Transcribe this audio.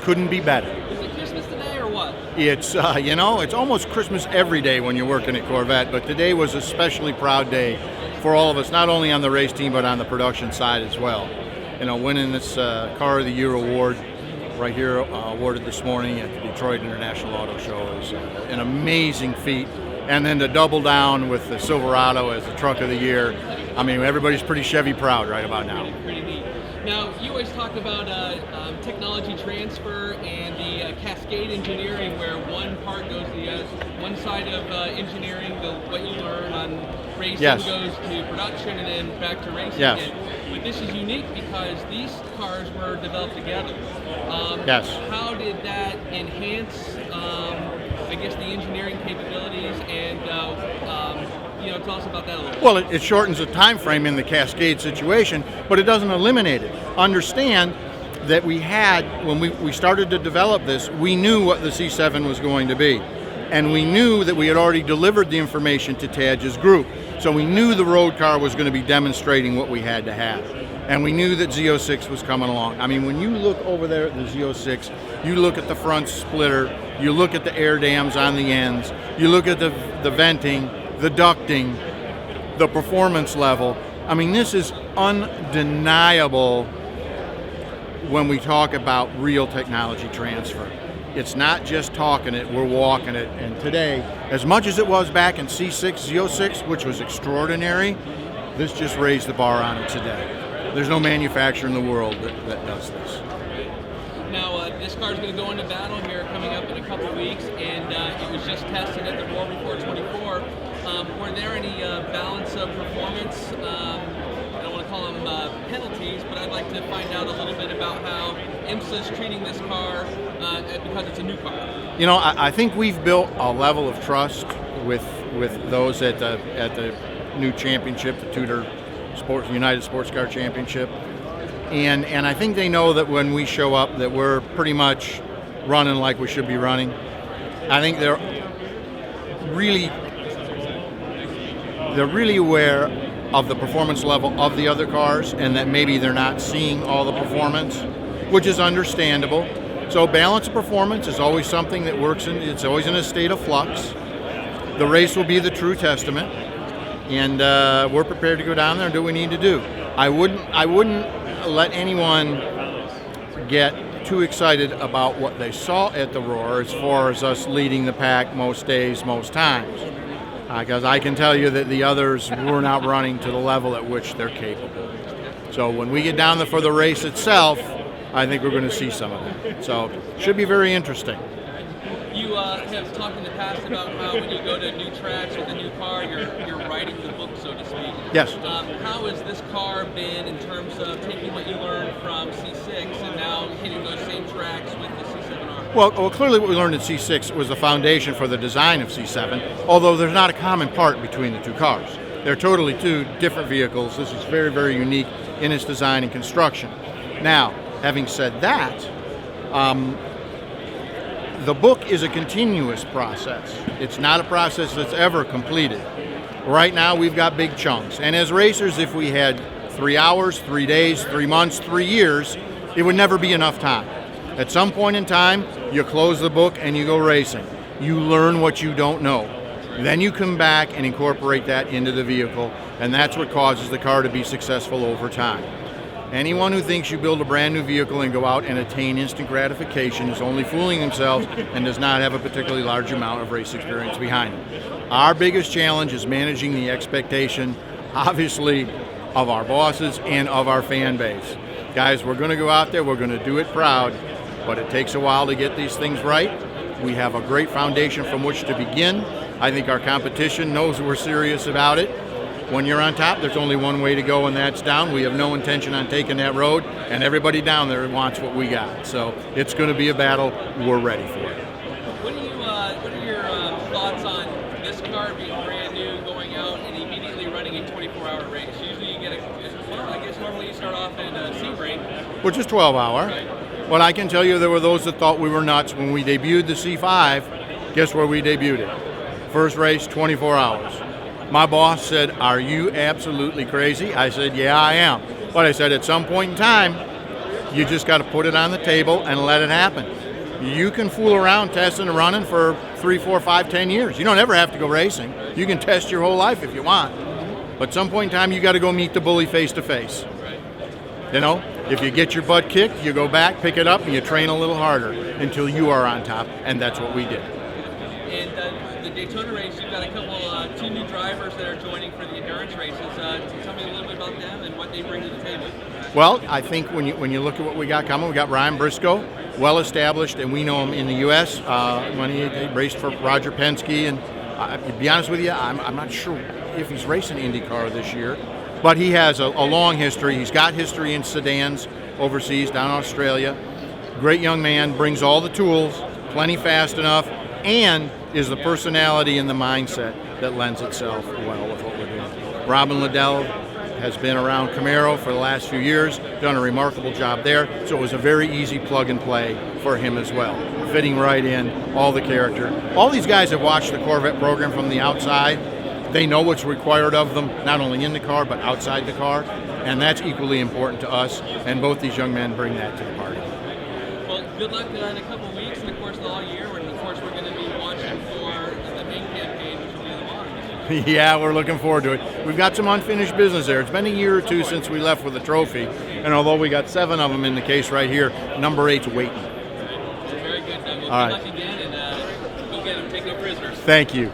Couldn't be better. Is it Christmas today or what? It's, you know, it's almost Christmas every day when you're working at Corvette, but today was a especially proud day for all of us, not only on the race team, but on the production side as well. You know, winning this Car of the Year award right here, awarded this morning at the Detroit International Auto Show is an amazing feat. And then to double down with the Silverado as the Truck of the Year, I mean, everybody's pretty Chevy proud right about now. Pretty neat. Now, you always talk about technology transfer and the cascade engineering, where one part goes to one side of engineering, what you learn on racing Yes. goes to production and then back to racing. Yes. But this is unique because these cars were developed together. Yes. How did that enhance, I guess, the engineering capabilities and you know, tell us about that a little bit. Well, it shortens the time frame in the cascade situation, but it doesn't eliminate it. Understand that we had, when we started to develop this, we knew what the C7 was going to be. And we knew that we had already delivered the information to Tadge's group. So we knew the road car was going to be demonstrating what we had to have. And we knew that Z06 was coming along. I mean, when you look over there at the Z06, you look at the front splitter, you look at the air dams on the ends, you look at the venting, the ducting, the performance level. I mean, this is undeniable when we talk about real technology transfer. It's not just talking it, we're walking it. And today, as much as it was back in C6, Z06, which was extraordinary, this just raised the bar on it today. There's no manufacturer in the world that does this. Now, this car is going to go into battle here coming up in a couple weeks, and it was just tested at the World Report 24. Were there any balance of performance? I don't want to call them penalties, but I'd like to find out a little bit about how IMSA is treating this car because it's a new car. You know, I think we've built a level of trust with those at the new championship, the TUDOR United Sportscar Championship. And I think they know that when we show up that we're pretty much running like we should be running. I think they're really aware of the performance level of the other cars and that maybe they're not seeing all the performance, which is understandable. So balance of performance is always something that works it's always in a state of flux. The race will be the true testament, and we're prepared to go down there and do what we need to do. I wouldn't let anyone get too excited about what they saw at the Roar as far as us leading the pack most days, most times. Because I can tell you that the others were not running to the level at which they're capable. So when we get down there for the race itself, I think we're going to see some of that. So it should be very interesting. You have talked in the past about how when you go to new tracks with a new car, you're writing the book, so to speak. Yes. How has this car been in terms of taking what you learned from C6 and now hitting those same tracks with the C7R? Well, clearly what we learned in C6 was the foundation for the design of C7, although there's not a common part between the two cars. They're totally two different vehicles. This is very, very unique in its design and construction. Now, having said that, the book is a continuous process. It's not a process that's ever completed. Right now, we've got big chunks. And as racers, if we had 3 hours, 3 days, 3 months, 3 years, it would never be enough time. At some point in time, you close the book and you go racing. You learn what you don't know. Then you come back and incorporate that into the vehicle, and that's what causes the car to be successful over time. Anyone who thinks you build a brand new vehicle and go out and attain instant gratification is only fooling themselves and does not have a particularly large amount of race experience behind them. Our biggest challenge is managing the expectation, obviously, of our bosses and of our fan base. Guys, we're going to go out there, we're going to do it proud, but it takes a while to get these things right. We have a great foundation from which to begin. I think our competition knows we're serious about it. When you're on top, there's only one way to go, and that's down. We have no intention on taking that road, and everybody down there wants what we got. So it's going to be a battle. We're ready for it. What are your thoughts on this car being brand new, going out and immediately running a 24-hour race? Usually you get I guess normally you start off in a Sebring. Which is 12-hour. Right. But I can tell you there were those that thought we were nuts when we debuted the C5. Guess where we debuted it? First race, 24 hours. My boss said, "Are you absolutely crazy?" I said, "Yeah, I am." But I said, at some point in time, you just got to put it on the table and let it happen. You can fool around testing and running for 3, 4, 5, 10 years. You don't ever have to go racing. You can test your whole life if you want. But at some point in time, you got to go meet the bully face to face. You know, if you get your butt kicked, you go back, pick it up, and you train a little harder until you are on top, and that's what we did. And the Daytona race, you've got a couple, 2 new drivers that are joining for the endurance races. Tell me a little bit about them and what they bring to the table. Well, I think when you look at what we got coming, we got Ryan Briscoe, well established, and we know him in the U.S. When he raced for Roger Penske. And to be honest with you, I'm not sure if he's racing IndyCar this year, but he has a long history. He's got history in sedans overseas, down in Australia. Great young man, brings all the tools, plenty fast enough, and is the personality and the mindset that lends itself well with what we're doing. Robin Liddell has been around Camaro for the last few years, done a remarkable job there, so it was a very easy plug and play for him as well. Fitting right in, all the character. All these guys have watched the Corvette program from the outside. They know what's required of them, not only in the car, but outside the car, and that's equally important to us, and both these young men bring that to the party. Well, good luck in a couple of weeks and, of course, the all year, and, of course, we're going to be watching for the main campaign, which will be the lawn. Yeah, we're looking forward to it. We've got some unfinished business there. It's been a year or two since we left with a trophy, and although we got 7 of them in the case right here, number 8's waiting. Very good, Doug. Well, all good right. luck again, and go get them, take no prisoners. Thank you.